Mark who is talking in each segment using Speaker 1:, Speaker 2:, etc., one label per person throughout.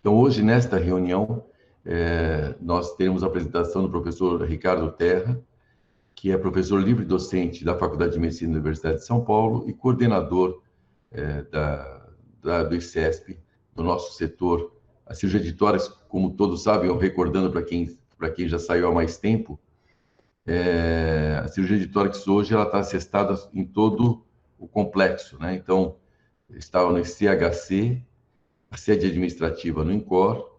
Speaker 1: Então, hoje, nesta reunião, nós teremos a apresentação do professor Ricardo Terra, que é professor livre-docente da Faculdade de Medicina da Universidade de São Paulo e coordenador do ICESP, do nosso setor. A cirurgia de tórax, como todos sabem, eu recordando para quem já saiu há mais tempo, a cirurgia de tórax hoje ela está assestada em todo o complexo, né? Então, estava no ICHC, a sede administrativa no INCOR,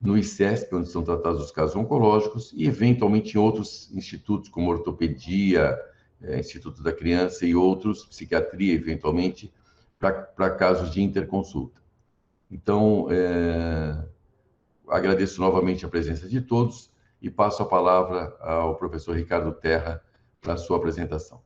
Speaker 1: no ICESP, onde são tratados os casos oncológicos, e eventualmente em outros institutos, como ortopedia, Instituto da Criança e outros, psiquiatria, eventualmente, para casos de interconsulta. Então, agradeço novamente a presença de todos e passo a palavra ao professor Ricardo Terra para a sua apresentação.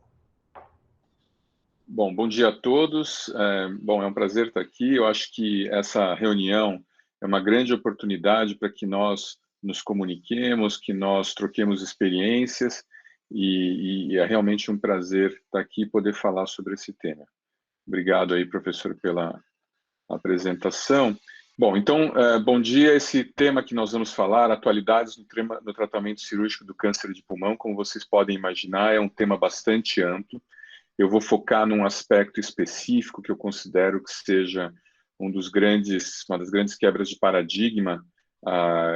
Speaker 2: Bom dia a todos. É um prazer estar aqui. Eu acho que essa reunião é uma grande oportunidade para que nós nos comuniquemos, que nós troquemos experiências e é realmente um prazer estar aqui e poder falar sobre esse tema. Obrigado aí, professor, pela apresentação. Bom, então, bom dia. Esse tema que nós vamos falar, atualidades no tratamento cirúrgico do câncer de pulmão, como vocês podem imaginar, é um tema bastante amplo. Eu vou focar num aspecto específico que eu considero que seja uma das grandes quebras de paradigma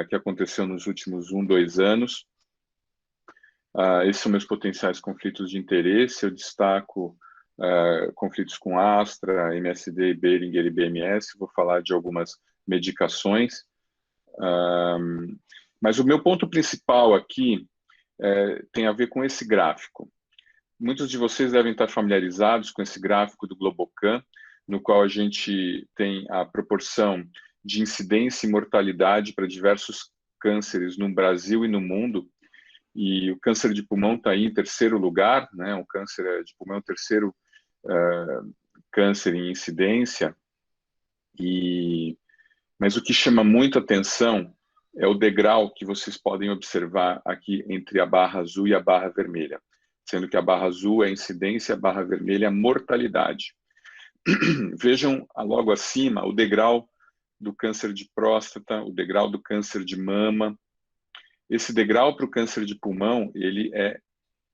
Speaker 2: que aconteceu nos últimos 2 anos. Esses são meus potenciais conflitos de interesse. Eu destaco conflitos com Astra, MSD, Boehringer e BMS. Vou falar de algumas medicações. Mas o meu ponto principal aqui tem a ver com esse gráfico. Muitos de vocês devem estar familiarizados com esse gráfico do Globocan, no qual a gente tem a proporção de incidência e mortalidade para diversos cânceres no Brasil e no mundo. E o câncer de pulmão está aí em terceiro lugar, né? O câncer de pulmão é o terceiro câncer em incidência. Mas o que chama muito atenção é o degrau que vocês podem observar aqui entre a barra azul e a barra vermelha, sendo que a barra azul é a incidência, a barra vermelha é a mortalidade. Vejam logo acima o degrau do câncer de próstata, o degrau do câncer de mama. Esse degrau para o câncer de pulmão, ele é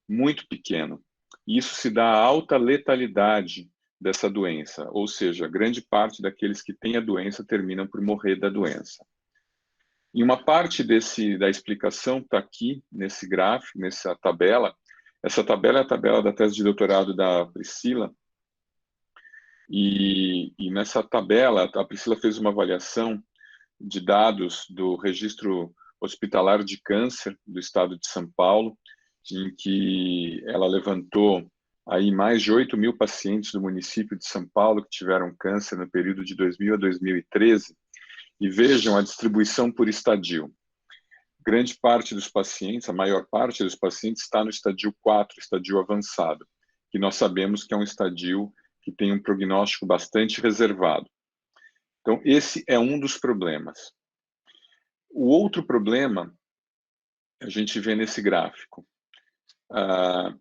Speaker 2: muito pequeno. E isso se dá à alta letalidade dessa doença, ou seja, grande parte daqueles que têm a doença terminam por morrer da doença. E uma parte da explicação está aqui, nesse gráfico, nessa tabela. Essa tabela é a tabela da tese de doutorado da Priscila. E nessa tabela, a Priscila fez uma avaliação de dados do Registro Hospitalar de Câncer do Estado de São Paulo, em que ela levantou aí mais de 8.000 pacientes do município de São Paulo que tiveram câncer no período de 2000 a 2013. E vejam a distribuição por estadio. Grande parte dos pacientes, a maior parte dos pacientes está no estadio 4, estadio avançado, que nós sabemos que é um estadio que tem um prognóstico bastante reservado. Então, esse é um dos problemas. O outro problema, a gente vê nesse gráfico. A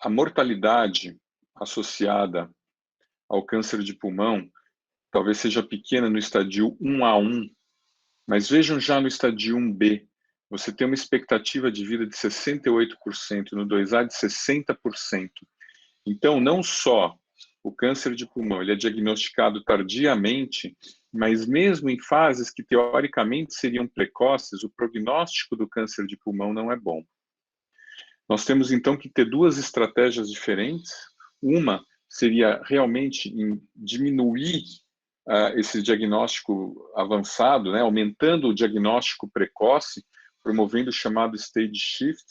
Speaker 2: mortalidade associada ao câncer de pulmão talvez seja pequena no estadio 1A1, mas vejam já no estadio 1B, você tem uma expectativa de vida de 68%, no 2A de 60%. Então, não só o câncer de pulmão ele é diagnosticado tardiamente, mas mesmo em fases que teoricamente seriam precoces, o prognóstico do câncer de pulmão não é bom. Nós temos então que ter duas estratégias diferentes. Uma seria realmente em diminuir esse diagnóstico avançado, né, aumentando o diagnóstico precoce, promovendo o chamado stage shift,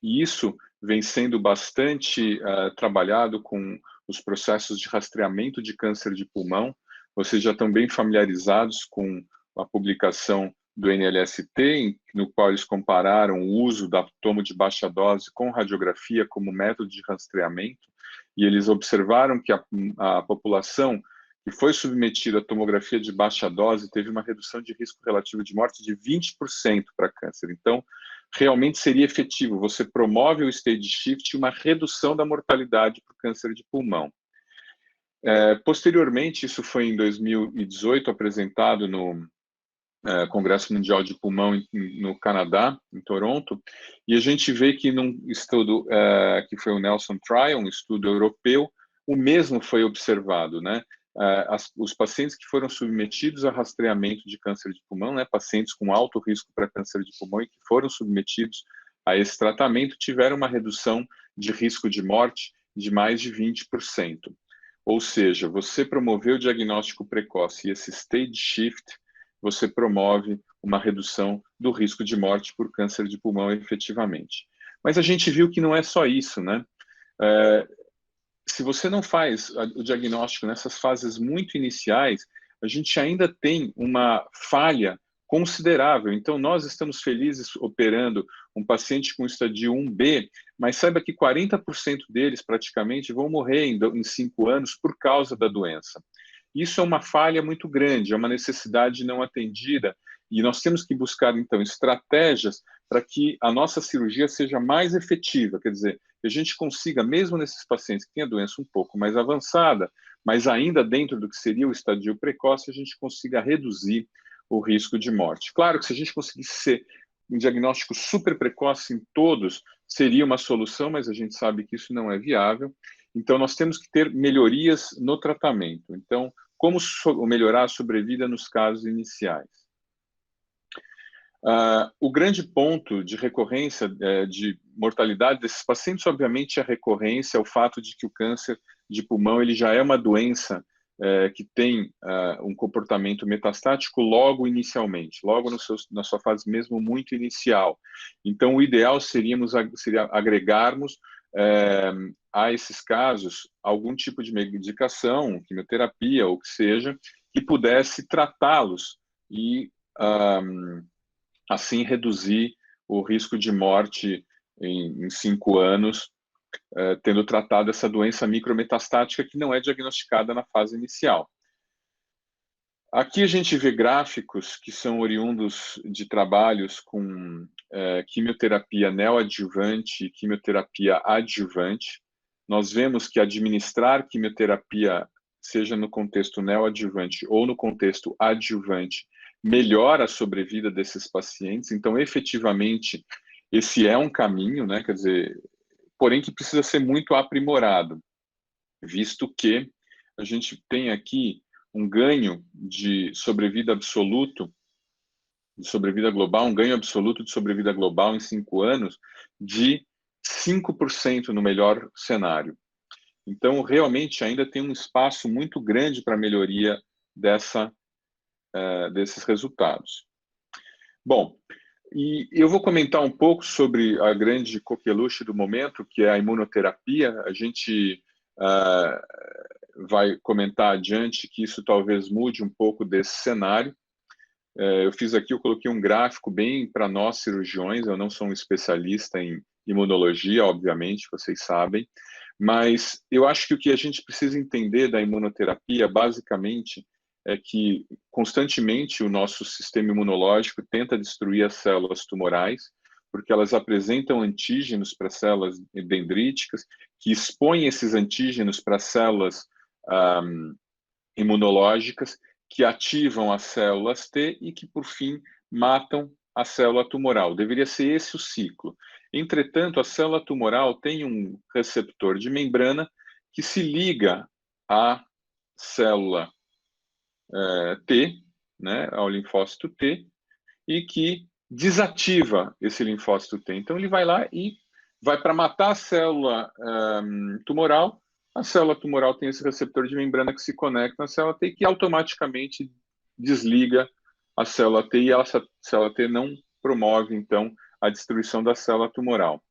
Speaker 2: e isso vem sendo bastante trabalhado com os processos de rastreamento de câncer de pulmão. Vocês já estão bem familiarizados com a publicação do NLST, no qual eles compararam o uso da tomo de baixa dose com radiografia como método de rastreamento, e eles observaram que a população que foi submetida à tomografia de baixa dose teve uma redução de risco relativo de morte de 20% para câncer. Então, realmente seria efetivo. Você promove o stage shift e uma redução da mortalidade para o câncer de pulmão. Posteriormente, isso foi em 2018 apresentado no Congresso Mundial de Pulmão no Canadá, em Toronto, e a gente vê que num estudo que foi o Nelson Trial, um estudo europeu, o mesmo foi observado, né? Os pacientes que foram submetidos a rastreamento de câncer de pulmão, né, pacientes com alto risco para câncer de pulmão e que foram submetidos a esse tratamento, tiveram uma redução de risco de morte de mais de 20%. Ou seja, você promoveu o diagnóstico precoce e esse stage shift, você promove uma redução do risco de morte por câncer de pulmão efetivamente. Mas a gente viu que não é só isso, né? Se você não faz o diagnóstico nessas fases muito iniciais, a gente ainda tem uma falha considerável. Então, nós estamos felizes operando um paciente com estadio 1B, mas saiba que 40% deles, praticamente, vão morrer em 5 anos por causa da doença. Isso é uma falha muito grande, é uma necessidade não atendida, e nós temos que buscar, então, estratégias para que a nossa cirurgia seja mais efetiva, quer dizer, que a gente consiga, mesmo nesses pacientes que têm a doença um pouco mais avançada, mas ainda dentro do que seria o estadio precoce, a gente consiga reduzir o risco de morte. Claro que se a gente conseguisse ser um diagnóstico super precoce em todos, seria uma solução, mas a gente sabe que isso não é viável. Então, nós temos que ter melhorias no tratamento. Então, como melhorar a sobrevida nos casos iniciais? O grande ponto de recorrência de mortalidade desses pacientes, obviamente, é a recorrência, é o fato de que o câncer de pulmão ele já é uma doença que tem um comportamento metastático logo inicialmente, logo na sua fase mesmo muito inicial. Então, o ideal seria agregarmos a esses casos algum tipo de medicação, quimioterapia, ou que seja, que pudesse tratá-los e assim reduzir o risco de morte em 5 anos, tendo tratado essa doença micrometastática que não é diagnosticada na fase inicial. Aqui a gente vê gráficos que são oriundos de trabalhos com quimioterapia neoadjuvante e quimioterapia adjuvante. Nós vemos que administrar quimioterapia, seja no contexto neoadjuvante ou no contexto adjuvante, melhora a sobrevida desses pacientes. Então, efetivamente, esse é um caminho, né? Quer dizer, porém que precisa ser muito aprimorado, visto que a gente tem aqui um ganho de sobrevida absoluto, de sobrevida global, um ganho absoluto de sobrevida global em 5 anos de 5% no melhor cenário. Então, realmente, ainda tem um espaço muito grande para melhoria desses resultados. Bom, e eu vou comentar um pouco sobre a grande coqueluche do momento, que é a imunoterapia. A gente vai comentar adiante que isso talvez mude um pouco desse cenário. Eu fiz aqui, eu coloquei um gráfico bem para nós cirurgiões, eu não sou um especialista em imunologia, obviamente, vocês sabem, mas eu acho que o que a gente precisa entender da imunoterapia, basicamente, é que constantemente o nosso sistema imunológico tenta destruir as células tumorais, porque elas apresentam antígenos para células dendríticas, que expõem esses antígenos para células imunológicas, que ativam as células T e que, por fim, matam a célula tumoral. Deveria ser esse o ciclo. Entretanto, a célula tumoral tem um receptor de membrana que se liga à célula T, né, ao linfócito T, e que desativa esse linfócito T. Então, ele vai lá e vai para matar a célula tumoral. A célula tumoral tem esse receptor de membrana que se conecta na célula T e que automaticamente desliga a célula T, e essa célula T não promove, então, a destruição da célula tumoral.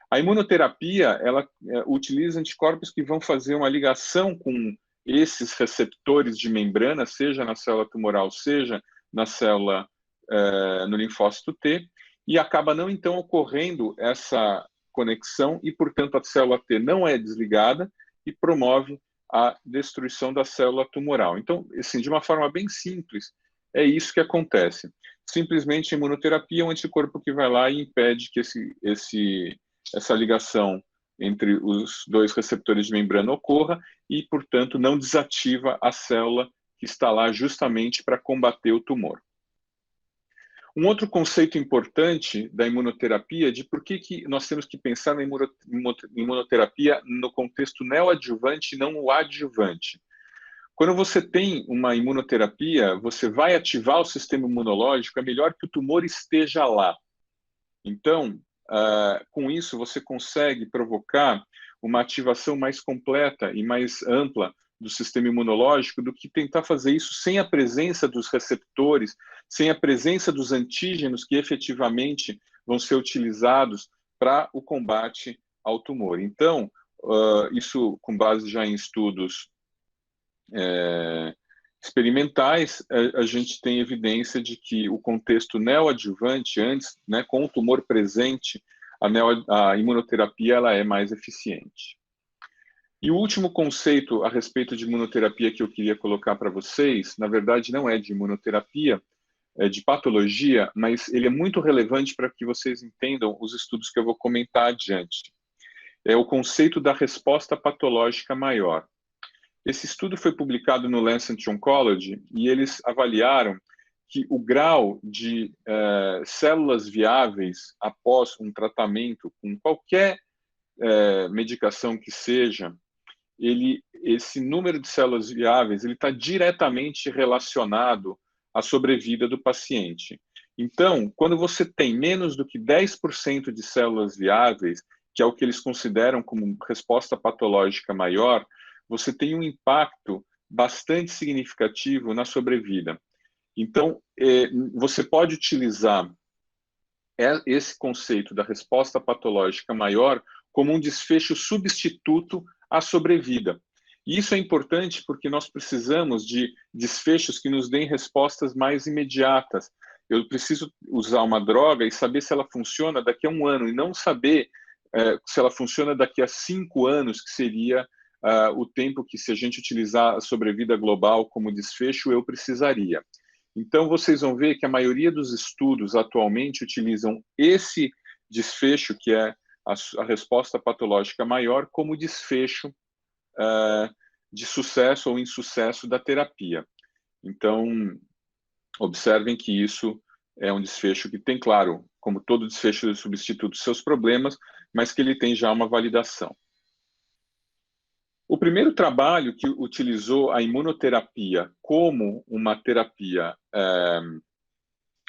Speaker 2: A imunoterapia, ela utiliza anticorpos que vão fazer uma ligação com esses receptores de membrana, seja na célula tumoral, seja na célula no linfócito T, e acaba não, então, ocorrendo essa conexão e, portanto, a célula T não é desligada e promove a destruição da célula tumoral. Então, assim, de uma forma bem simples, é isso que acontece. Simplesmente, a imunoterapia é um anticorpo que vai lá e impede que essa ligação entre os dois receptores de membrana ocorra e, portanto, não desativa a célula que está lá justamente para combater o tumor. Um outro conceito importante da imunoterapia é de por que nós temos que pensar na imunoterapia no contexto neoadjuvante e não o adjuvante. Quando você tem uma imunoterapia, você vai ativar o sistema imunológico, é melhor que o tumor esteja lá. Então, com isso, você consegue provocar uma ativação mais completa e mais ampla do sistema imunológico do que tentar fazer isso sem a presença dos receptores, sem a presença dos antígenos que efetivamente vão ser utilizados para o combate ao tumor. Então, isso com base já em estudos experimentais, a gente tem evidência de que o contexto neoadjuvante, antes, né, com o tumor presente, a imunoterapia ela é mais eficiente. E o último conceito a respeito de imunoterapia que eu queria colocar para vocês, na verdade não é de imunoterapia, é de patologia, mas ele é muito relevante para que vocês entendam os estudos que eu vou comentar adiante. É o conceito da resposta patológica maior. Esse estudo foi publicado no Lancet Oncology e eles avaliaram que o grau de células viáveis após um tratamento com qualquer medicação que seja, esse número de células viáveis ele está diretamente relacionado à sobrevida do paciente. Então, quando você tem menos do que 10% de células viáveis, que é o que eles consideram como resposta patológica maior, você tem um impacto bastante significativo na sobrevida. Então, você pode utilizar esse conceito da resposta patológica maior como um desfecho substituto à sobrevida. E isso é importante porque nós precisamos de desfechos que nos deem respostas mais imediatas. Eu preciso usar uma droga e saber se ela funciona daqui a um ano, e não saber se ela funciona daqui a 5 anos, que seria o tempo que, se a gente utilizar a sobrevida global como desfecho, eu precisaria. Então, vocês vão ver que a maioria dos estudos atualmente utilizam esse desfecho, que é a resposta patológica maior, como desfecho de sucesso ou insucesso da terapia. Então, observem que isso é um desfecho que tem, claro, como todo desfecho de substituto, seus problemas, mas que ele tem já uma validação. O primeiro trabalho que utilizou a imunoterapia como uma terapia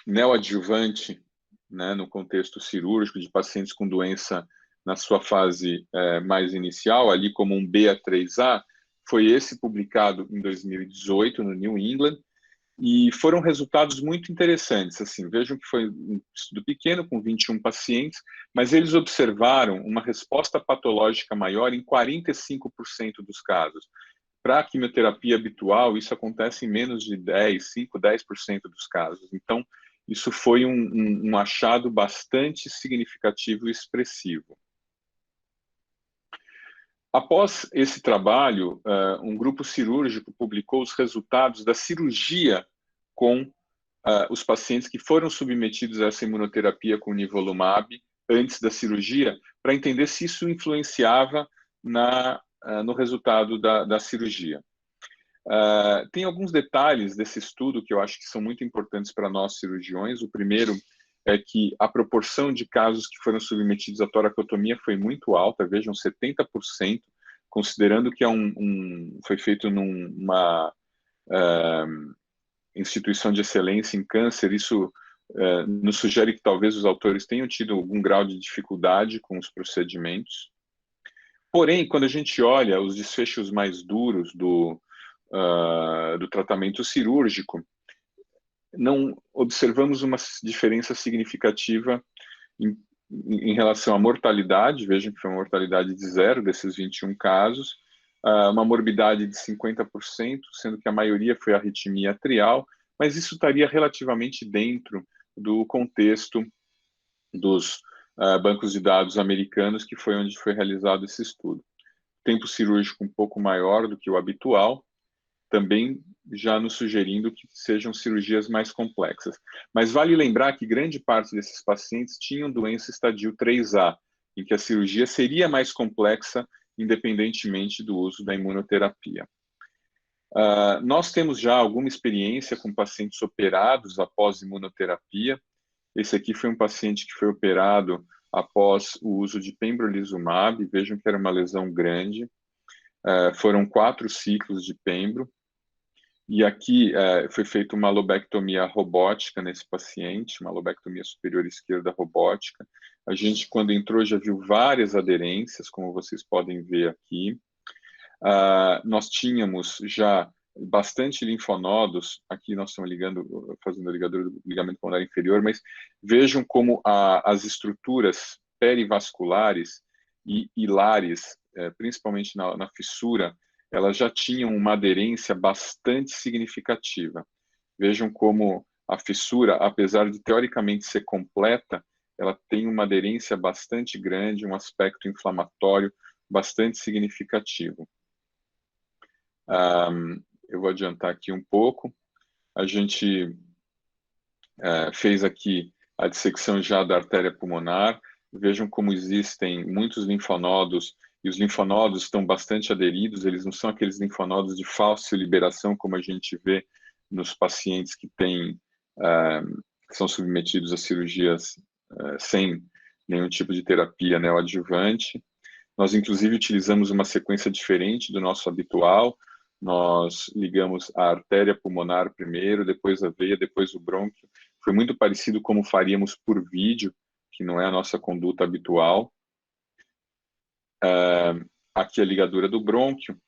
Speaker 2: neoadjuvante, né, no contexto cirúrgico de pacientes com doença na sua fase mais inicial, ali como um BA3A, foi esse publicado em 2018 no New England, e foram resultados muito interessantes. Assim, vejam que foi um estudo pequeno, com 21 pacientes, mas eles observaram uma resposta patológica maior em 45% dos casos. Para a quimioterapia habitual, isso acontece em menos de 10% dos casos. Então, isso foi um achado bastante significativo e expressivo. Após esse trabalho, um grupo cirúrgico publicou os resultados da cirurgia com os pacientes que foram submetidos a essa imunoterapia com nivolumab antes da cirurgia, para entender se isso influenciava no resultado da cirurgia. Tem alguns detalhes desse estudo que eu acho que são muito importantes para nós cirurgiões. O primeiro é que a proporção de casos que foram submetidos à toracotomia foi muito alta, vejam, 70%, considerando que foi feito numa instituição de excelência em câncer. Isso nos sugere que talvez os autores tenham tido algum grau de dificuldade com os procedimentos. Porém, quando a gente olha os desfechos mais duros do tratamento cirúrgico, não observamos uma diferença significativa em relação à mortalidade. Vejam que foi uma mortalidade de 0 desses 21 casos, uma morbidade de 50%, sendo que a maioria foi arritmia atrial, mas isso estaria relativamente dentro do contexto dos bancos de dados americanos, que foi onde foi realizado esse estudo. Tempo cirúrgico um pouco maior do que o habitual, também já nos sugerindo que sejam cirurgias mais complexas. Mas vale lembrar que grande parte desses pacientes tinham doença estadio 3A, em que a cirurgia seria mais complexa, independentemente do uso da imunoterapia. Nós temos já alguma experiência com pacientes operados após imunoterapia. Esse aqui foi um paciente que foi operado após o uso de pembrolizumab. Vejam que era uma lesão grande. Foram 4 ciclos de pembro. E aqui foi feita uma lobectomia robótica nesse paciente, uma lobectomia superior esquerda robótica. A gente, quando entrou, já viu várias aderências, como vocês podem ver aqui. Nós tínhamos já bastante linfonodos, aqui nós estamos fazendo a ligadura do ligamento pulmonar inferior, mas vejam como as estruturas perivasculares e hilares, principalmente na fissura, elas já tinham uma aderência bastante significativa. Vejam como a fissura, apesar de teoricamente ser completa, ela tem uma aderência bastante grande, um aspecto inflamatório bastante significativo. Eu vou adiantar aqui um pouco. A gente fez aqui a dissecção já da artéria pulmonar. Vejam como existem muitos linfonodos, e os linfonodos estão bastante aderidos, eles não são aqueles linfonodos de fácil liberação, como a gente vê nos pacientes que são submetidos a cirurgias sem nenhum tipo de terapia neoadjuvante. Nós, inclusive, utilizamos uma sequência diferente do nosso habitual. Nós ligamos a artéria pulmonar primeiro, depois a veia, depois o brônquio. Foi muito parecido como faríamos por vídeo, que não é a nossa conduta habitual. Aqui a ligadura do brônquio,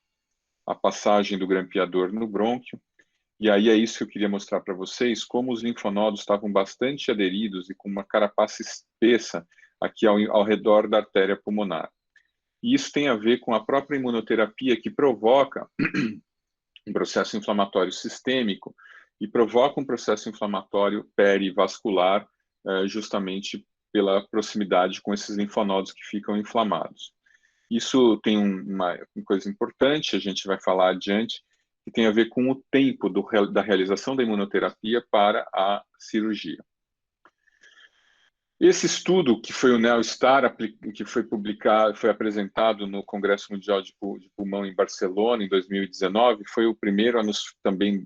Speaker 2: a passagem do grampeador no brônquio. E aí é isso que eu queria mostrar para vocês, como os linfonodos estavam bastante aderidos e com uma carapaça espessa aqui ao redor da artéria pulmonar. E isso tem a ver com a própria imunoterapia, que provoca um processo inflamatório sistêmico e provoca um processo inflamatório perivascular, justamente pela proximidade com esses linfonodos que ficam inflamados. Isso tem uma coisa importante, a gente vai falar adiante, que tem a ver com o tempo da realização da imunoterapia para a cirurgia. Esse estudo, que foi o NeoStar, que foi apresentado no Congresso Mundial de Pulmão em Barcelona, em 2019, foi o primeiro também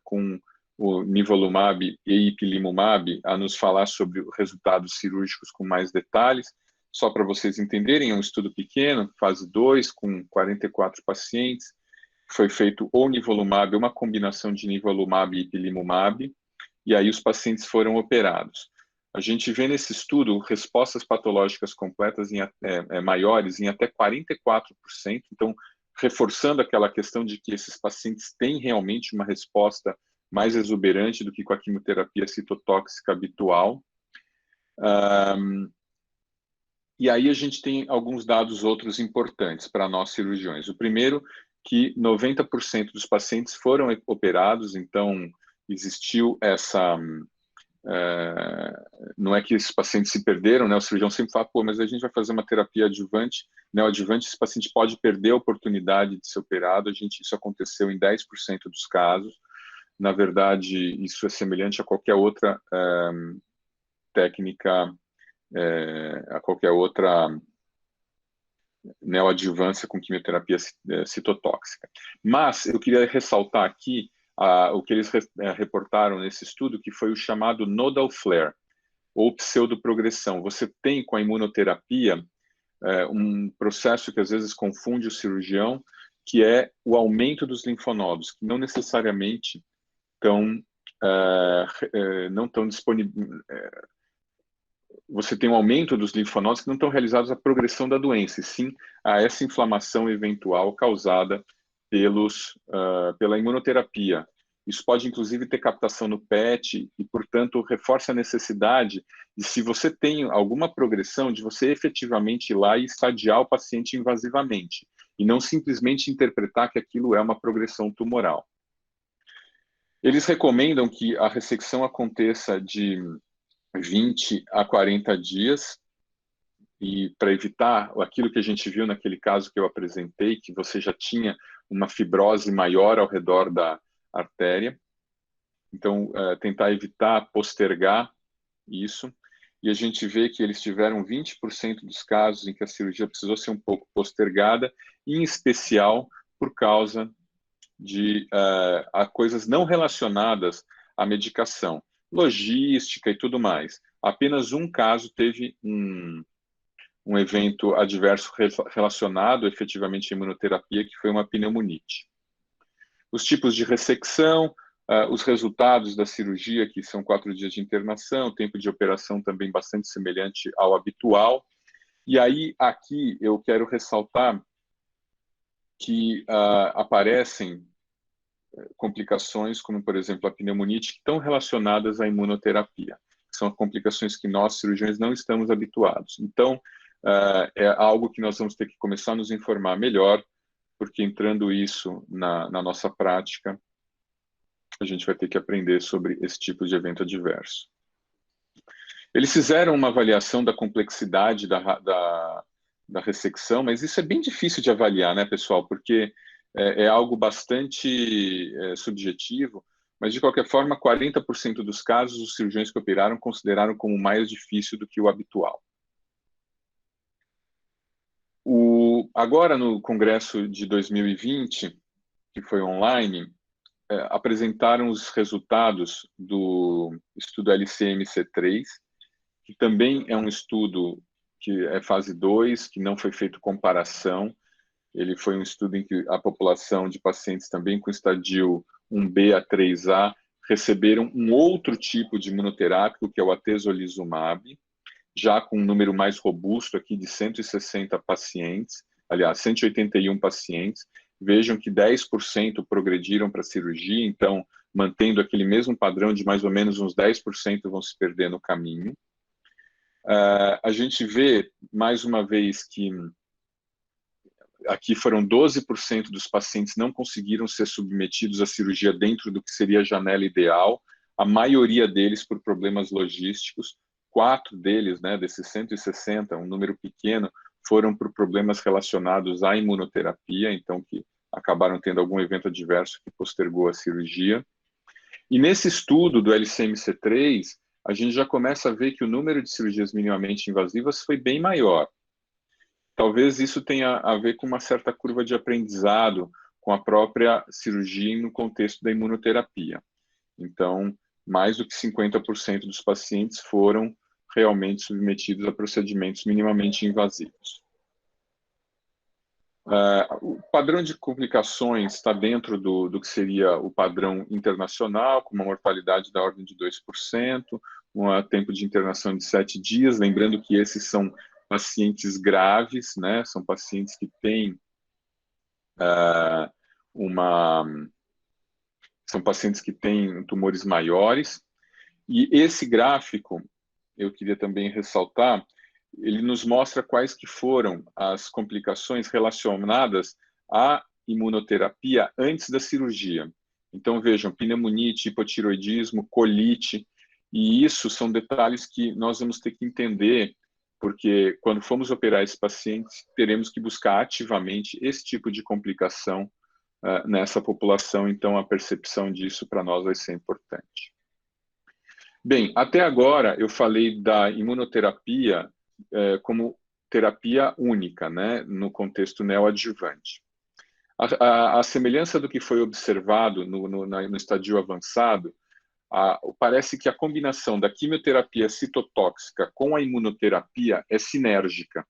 Speaker 2: com o nivolumab e ipilimumab, a nos falar sobre resultados cirúrgicos com mais detalhes. Só para vocês entenderem, é um estudo pequeno, fase 2, com 44 pacientes. Foi feito ou nivolumab, uma combinação de nivolumab e ipilimumab, e aí os pacientes foram operados. A gente vê nesse estudo respostas patológicas completas maiores em até 44%, então reforçando aquela questão de que esses pacientes têm realmente uma resposta mais exuberante do que com a quimioterapia citotóxica habitual. E aí a gente tem alguns dados outros importantes para nós cirurgiões. O primeiro, que 90% dos pacientes foram operados, então existiu essa... não é que esses pacientes se perderam, né? O cirurgião sempre fala, pô, mas a gente vai fazer uma terapia adjuvante, neoadjuvante, esse paciente pode perder a oportunidade de ser operado. Isso aconteceu em 10% dos casos. Na verdade, isso é semelhante a qualquer outra técnica, a qualquer outra neoadjuvância com quimioterapia citotóxica. Mas eu queria ressaltar aqui o que eles reportaram nesse estudo, que foi o chamado nodal flare, ou pseudoprogressão. Você tem com a imunoterapia um processo que às vezes confunde o cirurgião, que é o aumento dos linfonodos, que não necessariamente não estão disponíveis. Você tem um aumento dos linfonodos que não estão realizados à progressão da doença, e sim a essa inflamação eventual causada pela imunoterapia. Isso pode, inclusive, ter captação no PET e, portanto, reforça a necessidade de, se você tem alguma progressão, de você efetivamente ir lá e estadiar o paciente invasivamente, e não simplesmente interpretar que aquilo é uma progressão tumoral. Eles recomendam que a ressecção aconteça de 20 a 40 dias, e para evitar aquilo que a gente viu naquele caso que eu apresentei, que você já tinha uma fibrose maior ao redor da artéria. Então, tentar evitar, postergar isso. e a gente vê que eles tiveram 20% dos casos em que a cirurgia precisou ser um pouco postergada, em especial por causa de coisas não relacionadas à medicação, logística e tudo mais. Apenas um caso teve um evento adverso relacionado efetivamente à imunoterapia, que foi uma pneumonite. Os tipos de ressecção, os resultados da cirurgia, que são 4 dias de internação, tempo de operação também bastante semelhante ao habitual. E aí, aqui, eu quero ressaltar que aparecem complicações, como, por exemplo, a pneumonite, que estão relacionadas à imunoterapia. São complicações que nós, cirurgiões, não estamos habituados. Então, é algo que nós vamos ter que começar a nos informar melhor, porque entrando isso na nossa prática, a gente vai ter que aprender sobre esse tipo de evento adverso. Eles fizeram uma avaliação da complexidade da ressecção, mas isso é bem difícil de avaliar, né, pessoal? Porque é algo bastante subjetivo, mas, de qualquer forma, 40% dos casos, os cirurgiões que operaram consideraram como mais difícil do que o habitual. Agora, no Congresso de 2020, que foi online, apresentaram os resultados do estudo LCMC3, que também é um estudo que é fase 2, que não foi feito comparação. Ele foi um estudo em que a população de pacientes também com estadio 1B a 3A receberam um outro tipo de imunoterápico, que é o atezolizumab, já com um número mais robusto aqui de 160 pacientes, aliás, 181 pacientes. Vejam que 10% progrediram para a cirurgia, então, mantendo aquele mesmo padrão de mais ou menos uns 10% vão se perder no caminho. A gente vê, mais uma vez, que aqui foram 12% dos pacientes não conseguiram ser submetidos à cirurgia dentro do que seria a janela ideal, a maioria deles por problemas logísticos. 4 deles, né, desses 160, um número pequeno, foram por problemas relacionados à imunoterapia, então que acabaram tendo algum evento adverso que postergou a cirurgia. E nesse estudo do LCMC3, a gente já começa a ver que o número de cirurgias minimamente invasivas foi bem maior. Talvez isso tenha a ver com uma certa curva de aprendizado com a própria cirurgia no contexto da imunoterapia. Então, mais do que 50% dos pacientes foram realmente submetidos a procedimentos minimamente invasivos. O padrão de complicações está dentro do que seria o padrão internacional, com uma mortalidade da ordem de 2%, um tempo de internação de 7 dias, lembrando que esses são pacientes graves, né? São pacientes que têm são pacientes que têm tumores maiores. E esse gráfico, eu queria também ressaltar, ele nos mostra quais que foram as complicações relacionadas à imunoterapia antes da cirurgia. Então, vejam, pneumonite, hipotiroidismo, colite, e isso são detalhes que nós vamos ter que entender, porque quando formos operar esses pacientes, teremos que buscar ativamente esse tipo de complicação nessa população, então a percepção disso para nós vai ser importante. Bem, até agora eu falei da imunoterapia como terapia única, né, no contexto neoadjuvante. A semelhança do que foi observado no estadio avançado, parece que a combinação da quimioterapia citotóxica com a imunoterapia é sinérgica.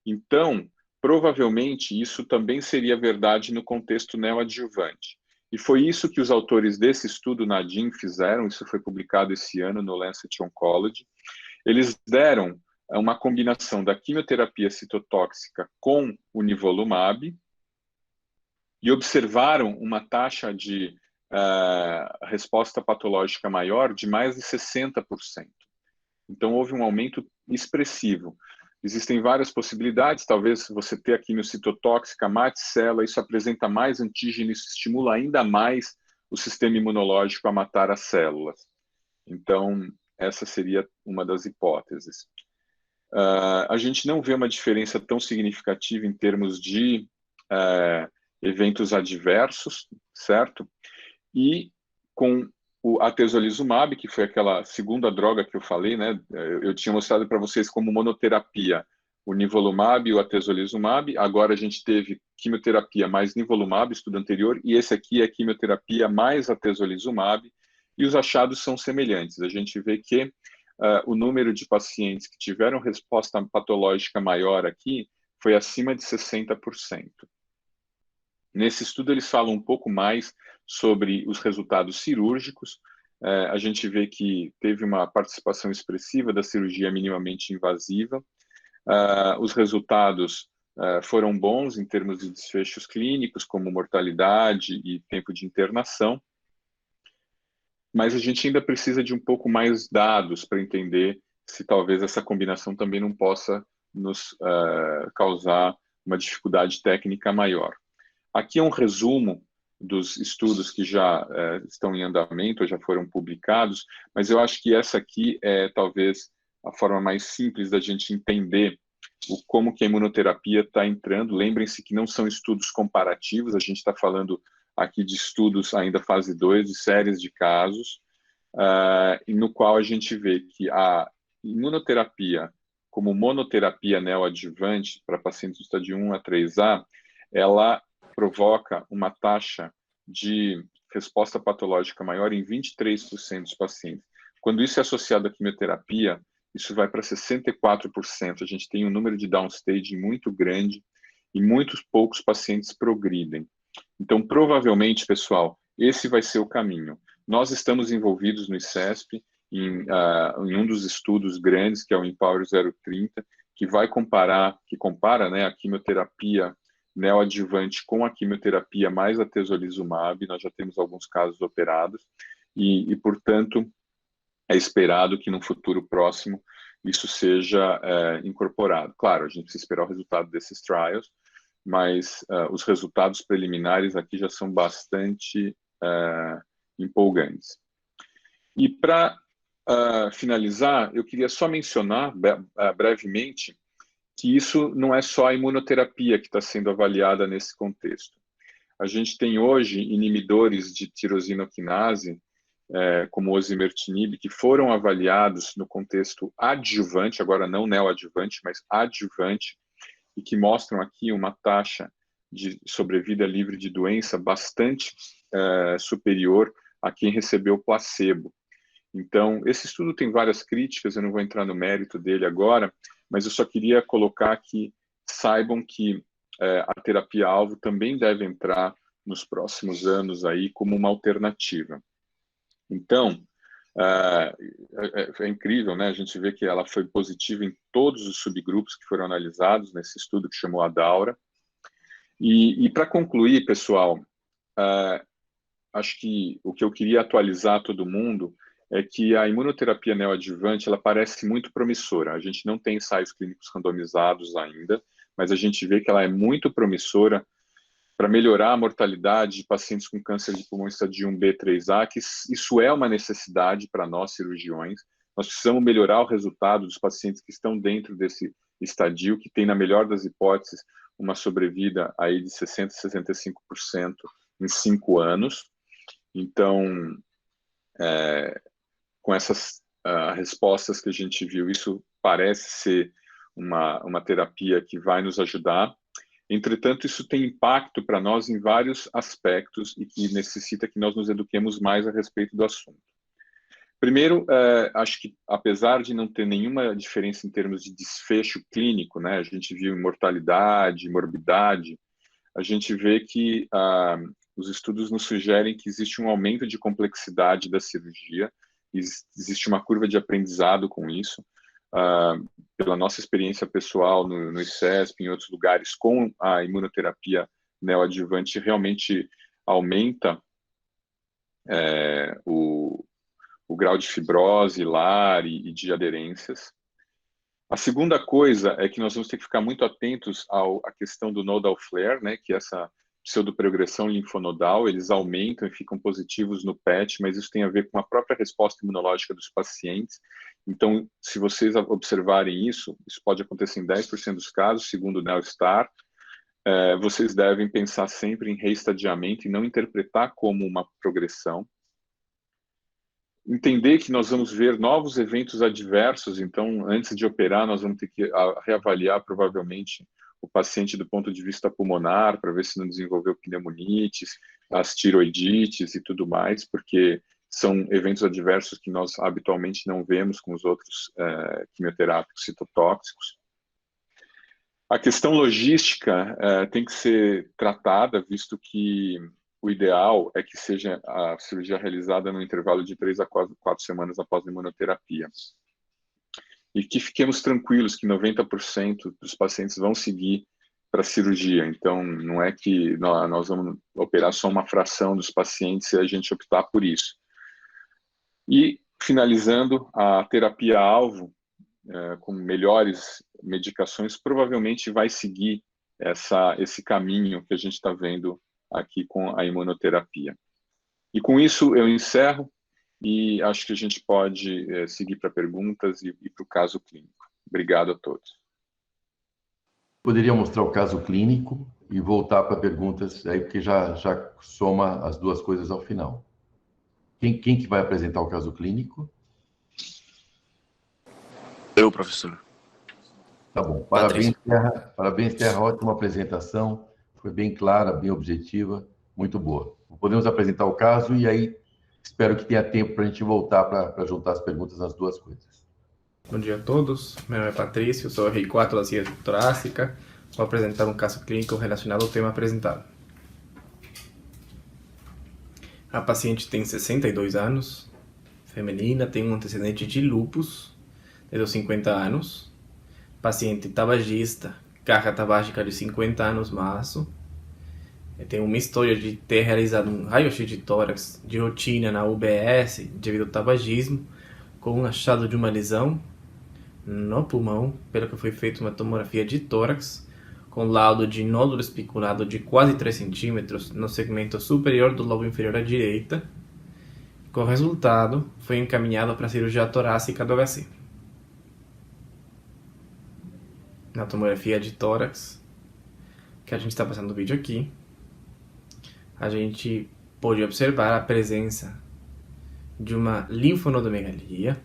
Speaker 2: Então, provavelmente, isso também seria verdade no contexto neoadjuvante. E foi isso que os autores desse estudo Nadim fizeram, isso foi publicado esse ano no Lancet Oncology. Eles deram uma combinação da quimioterapia citotóxica com o nivolumab e observaram uma taxa de resposta patológica maior de mais de 60%. Então, houve um aumento expressivo. Existem várias possibilidades, talvez você ter a quimiocitotóxica, mate célula, isso apresenta mais antígeno, isso estimula ainda mais o sistema imunológico a matar as células. Então, essa seria uma das hipóteses. A gente não vê uma diferença tão significativa em termos de eventos adversos, certo? E com o atezolizumab, que foi aquela segunda droga que eu falei, né? Eu tinha mostrado para vocês como monoterapia o nivolumab e o atezolizumab. Agora a gente teve quimioterapia mais nivolumab, estudo anterior, e esse aqui é quimioterapia mais atezolizumab, e os achados são semelhantes. A gente vê que o número de pacientes que tiveram resposta patológica maior aqui foi acima de 60%. Nesse estudo, eles falam um pouco mais sobre os resultados cirúrgicos. A gente vê que teve uma participação expressiva da cirurgia minimamente invasiva. Os resultados foram bons em termos de desfechos clínicos, como mortalidade e tempo de internação. Mas a gente ainda precisa de um pouco mais dados para entender se talvez essa combinação também não possa nos causar uma dificuldade técnica maior. Aqui é um resumo dos estudos que já estão em andamento, ou já foram publicados, mas eu acho que essa aqui é talvez a forma mais simples da gente entender como que a imunoterapia está entrando. Lembrem-se que não são estudos comparativos, a gente está falando aqui de estudos ainda fase 2, de séries de casos, no qual a gente vê que a imunoterapia, como monoterapia neoadjuvante para pacientes do estádio 1 a 3A, ela provoca uma taxa de resposta patológica maior em 23% dos pacientes. Quando isso é associado à quimioterapia, isso vai para 64%. A gente tem um número de downstage muito grande e muitos poucos pacientes progridem. Então, provavelmente, pessoal, esse vai ser o caminho. Nós estamos envolvidos no ICESP em um dos estudos grandes, que é o Empower 030, que compara, né, a quimioterapia neoadjuvante com a quimioterapia mais atezolizumab. Nós já temos alguns casos operados e portanto, é esperado que no futuro próximo isso seja incorporado. Claro, a gente precisa esperar o resultado desses trials, mas os resultados preliminares aqui já são bastante empolgantes. E para finalizar, eu queria só mencionar brevemente que isso não é só a imunoterapia que está sendo avaliada nesse contexto. A gente tem hoje inibidores de tirosina-quinase, como o osimertinib, que foram avaliados no contexto adjuvante, agora não neoadjuvante, mas adjuvante, e que mostram aqui uma taxa de sobrevida livre de doença bastante superior a quem recebeu placebo. Então, esse estudo tem várias críticas, eu não vou entrar no mérito dele agora, mas eu só queria colocar que saibam que a terapia-alvo também deve entrar nos próximos anos aí como uma alternativa. Então, é incrível, né? A gente vê que ela foi positiva em todos os subgrupos que foram analisados nesse estudo que chamou ADAURA. E para concluir, pessoal, acho que o que eu queria atualizar todo mundo é que a imunoterapia neoadjuvante ela parece muito promissora. A gente não tem ensaios clínicos randomizados ainda, mas a gente vê que ela é muito promissora para melhorar a mortalidade de pacientes com câncer de pulmão estadio 1B, 3A, que isso é uma necessidade para nós cirurgiões. Nós precisamos melhorar o resultado dos pacientes que estão dentro desse estadio, que tem, na melhor das hipóteses, uma sobrevida aí de 60% a 65% em 5 anos. Então, com essas respostas que a gente viu, isso parece ser uma terapia que vai nos ajudar. Entretanto, isso tem impacto para nós em vários aspectos e que necessita que nós nos eduquemos mais a respeito do assunto. Primeiro, acho que apesar de não ter nenhuma diferença em termos de desfecho clínico, né, a gente viu mortalidade, morbidade, a gente vê que os estudos nos sugerem que existe um aumento de complexidade da cirurgia, existe uma curva de aprendizado com isso. Pela nossa experiência pessoal no ICESP, em outros lugares, com a imunoterapia neoadjuvante, realmente aumenta o grau de fibrose hilar e de aderências. A segunda coisa é que nós vamos ter que ficar muito atentos à questão do nodal flare, né, que é essa pseudoprogressão linfonodal, eles aumentam e ficam positivos no PET, mas isso tem a ver com a própria resposta imunológica dos pacientes. Então, se vocês observarem isso pode acontecer em 10% dos casos, segundo o NeoStar. Vocês devem pensar sempre em reestadiamento e não interpretar como uma progressão. entender que nós vamos ver novos eventos adversos, então, antes de operar, nós vamos ter que reavaliar, provavelmente, o paciente do ponto de vista pulmonar, para ver se não desenvolveu pneumonites, as tiroidites e tudo mais, porque são eventos adversos que nós habitualmente não vemos com os outros quimioterápicos citotóxicos. A questão logística tem que ser tratada, visto que o ideal é que seja a cirurgia realizada no intervalo de 3 a 4 semanas após a imunoterapia. E que fiquemos tranquilos que 90% dos pacientes vão seguir para a cirurgia. Então, não é que nós vamos operar só uma fração dos pacientes se a gente optar por isso. E, finalizando, a terapia-alvo, com melhores medicações, provavelmente vai seguir esse caminho que a gente está vendo aqui com a imunoterapia. E com isso eu encerro e acho que a gente pode seguir para perguntas e para o caso clínico. Obrigado a todos.
Speaker 1: Poderia mostrar o caso clínico e voltar para perguntas aí, porque já soma as duas coisas ao final. Quem que vai apresentar o caso clínico?
Speaker 3: Eu, professor.
Speaker 1: Tá bom. Parabéns, Terra. Parabéns, Terra. Ótima apresentação. Foi bem clara, bem objetiva, muito boa. Podemos apresentar o caso e aí espero que tenha tempo para a gente voltar para juntar as perguntas nas duas coisas.
Speaker 4: Bom dia a todos. Meu nome é Patrício, sou RI4 da ciência torácica. Vou apresentar um caso clínico relacionado ao tema apresentado. A paciente tem 62 anos, feminina, tem um antecedente de lúpus desde os 50 anos, paciente tabagista, carga tabágica de 50 anos maço, tem uma história de ter realizado um raio-x de tórax de rotina na UBS devido ao tabagismo, com um achado de uma lesão no pulmão, pelo que foi feita uma tomografia de tórax, com laudo de nódulo especulado de quase 3 centímetros no segmento superior do lobo inferior à direita. Com o resultado, foi encaminhado para a cirurgia torácica do HC. Na tomografia de tórax, que a gente está passando o vídeo aqui, a gente pode observar a presença de uma linfonodomegalia,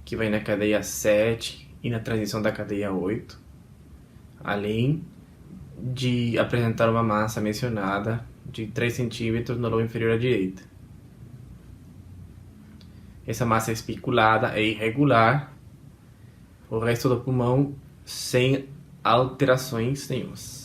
Speaker 4: que vai na cadeia 7 e na transição da cadeia 8, além de apresentar uma massa mencionada de 3 centímetros no lobo inferior à direita. Essa massa é especulada é irregular, o resto do pulmão sem alterações nenhumas.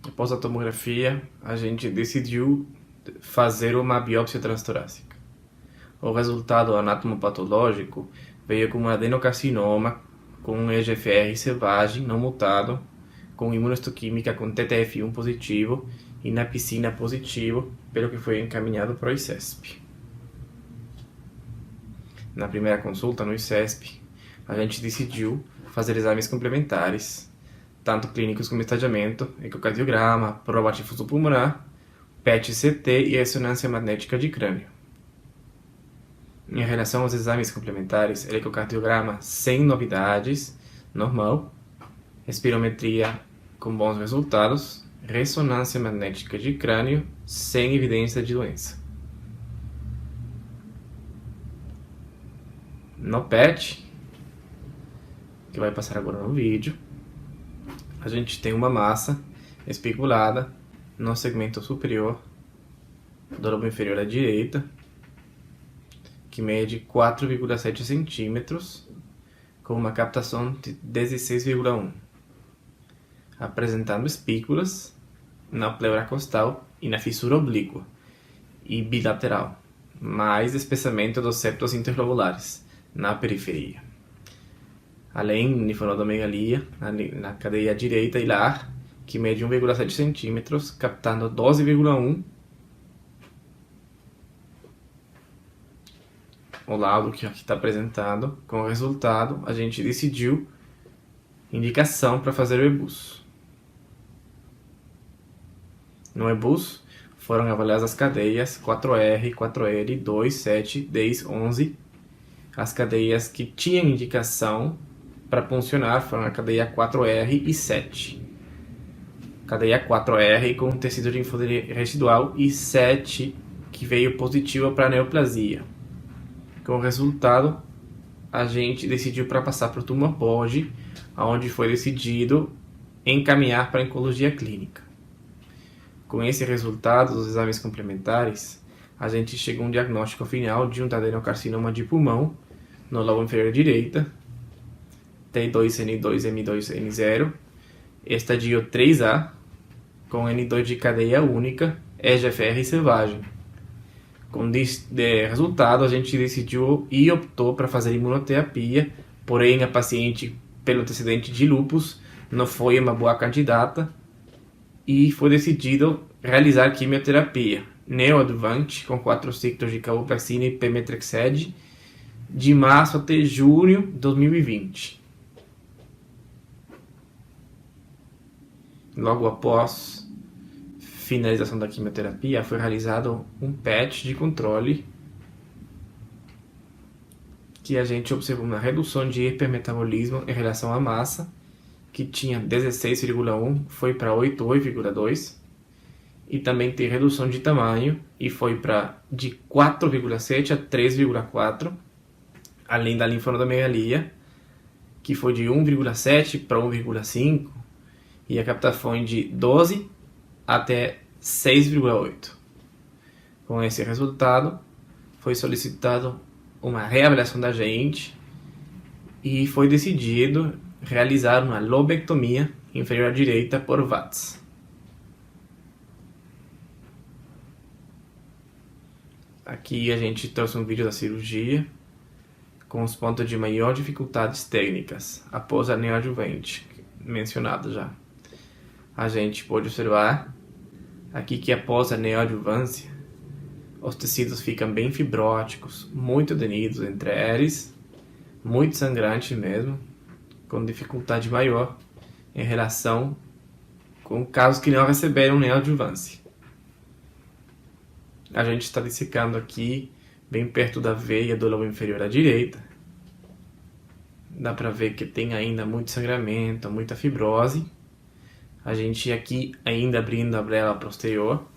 Speaker 4: Após a tomografia, a gente decidiu fazer uma biópsia transtorácica. O resultado anatomopatológico veio com um adenocarcinoma com um EGFR selvagem não mutado, com imunohistoquímica com TTF1 positivo e na piscina positivo, pelo que foi encaminhado para o ICESP. Na primeira consulta no ICESP, a gente decidiu fazer exames complementares, tanto clínicos como estadiamento, ecocardiograma, prova de fluxo pulmonar, PET-CT e ressonância magnética de crânio. Em relação aos exames complementares, ecocardiograma sem novidades, normal, espirometria com bons resultados, ressonância magnética de crânio sem evidência de doença. No PET, que vai passar agora no vídeo, a gente tem uma massa especulada no segmento superior do lobo inferior à direita, que mede 4,7 centímetros, com uma captação de 16,1, apresentando espículas na pleura costal e na fissura oblíqua e bilateral, mais espessamento dos septos interlobulares na periferia. Além linfonodomegalia na cadeia direita hilar, que mede 1,7 centímetros, captando 12,1. O laudo que aqui está apresentado. Com o resultado, a gente decidiu indicação para fazer o EBUS. No EBUS, foram avaliadas as cadeias 4R, 4L, 2, 7, 10, 11. As cadeias que tinham indicação para funcionar foram a cadeia 4R e 7. Cadeia 4R com tecido de linfoma residual e 7 que veio positiva para neoplasia. Com o resultado, a gente decidiu para passar para o tumor POD, onde foi decidido encaminhar para a oncologia clínica. Com esse resultado dos exames complementares, a gente chegou a um diagnóstico final de um adenocarcinoma de pulmão no lobo inferior direita, T2N2M2N0, estadio 3A, com N2 de cadeia única, EGFR selvagem. Com resultado, a gente decidiu e optou para fazer imunoterapia, porém a paciente, pelo antecedente de lúpus, não foi uma boa candidata e foi decidido realizar quimioterapia neoadjuvante com 4 ciclos de carboplatina e pemetrexed de março até junho de 2020. Logo após finalização da quimioterapia, foi realizado um PET de controle que a gente observou uma redução de hipermetabolismo em relação à massa, que tinha 16,1, foi para 8,2, e também tem redução de tamanho, e foi para de 4,7 a 3,4, além da linfonodomegalia, que foi de 1,7 para 1,5, e a captação de 12 até 6,8. Com esse resultado, foi solicitado uma reavaliação da gente e foi decidido realizar uma lobectomia inferior à direita por VATS. Aqui a gente trouxe um vídeo da cirurgia com os pontos de maior dificuldades técnicas após a neoadjuvante, mencionado já. A gente pode observar aqui que após a neoadjuvância, os tecidos ficam bem fibróticos, muito adenidos entre eles, muito sangrantes mesmo, com dificuldade maior em relação com casos que não receberam neoadjuvância. A gente está dissecando aqui, bem perto da veia do lobo inferior à direita. Dá para ver que tem ainda muito sangramento, muita fibrose. A gente aqui ainda abrindo a brela posterior.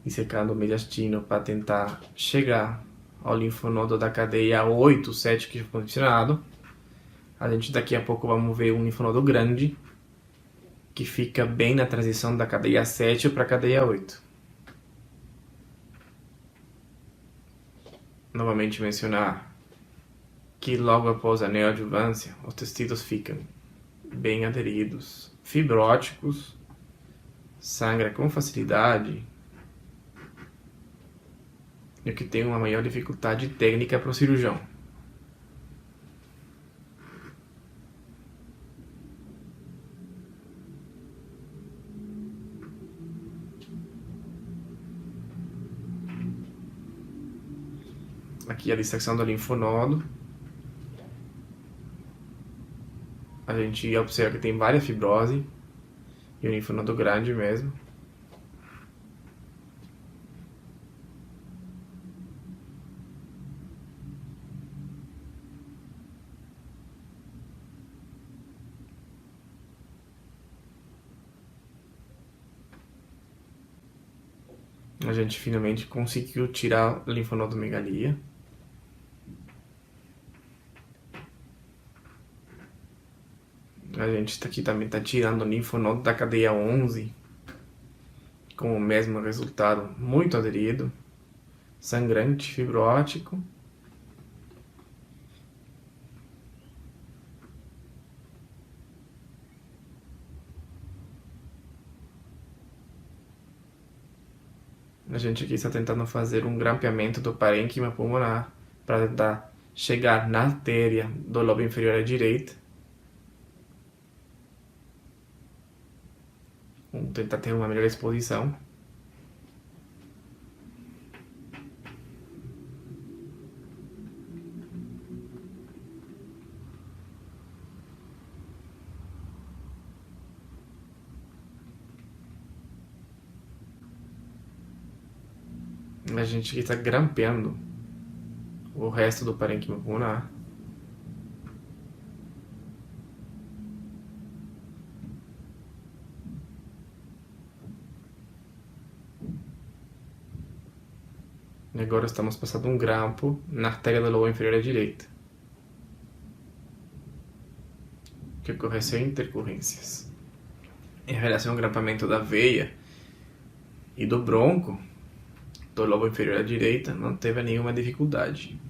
Speaker 4: Dissecando o mediastino para tentar chegar ao linfonodo da cadeia 8, 7 que foi posicionado. A gente daqui a pouco vamos ver um linfonodo grande, que fica bem na transição da cadeia 7 para a cadeia 8. Novamente mencionar que logo após a neoadjuvância, os tecidos ficam bem aderidos, fibróticos, sangra com facilidade, e o que tem uma maior dificuldade técnica para o cirurgião. Aqui a dissecção do linfonodo. A gente observa que tem várias fibrose e o linfonodo grande mesmo. A gente finalmente conseguiu tirar a linfonodomegalia. A gente aqui também está tirando o linfonodo da cadeia 11, com o mesmo resultado, muito aderido, sangrante, fibrótico. A gente aqui está tentando fazer um grampeamento do parênquima pulmonar para tentar chegar na artéria do lobo inferior à direita. Vamos tentar ter uma melhor exposição. A gente aqui está grampeando o resto do parênquima pulmonar. E agora estamos passando um grampo na artéria do lobo inferior à direita, que ocorre sem intercorrências. Em relação ao grampamento da veia e do bronco, do lobo inferior à direita, não teve nenhuma dificuldade.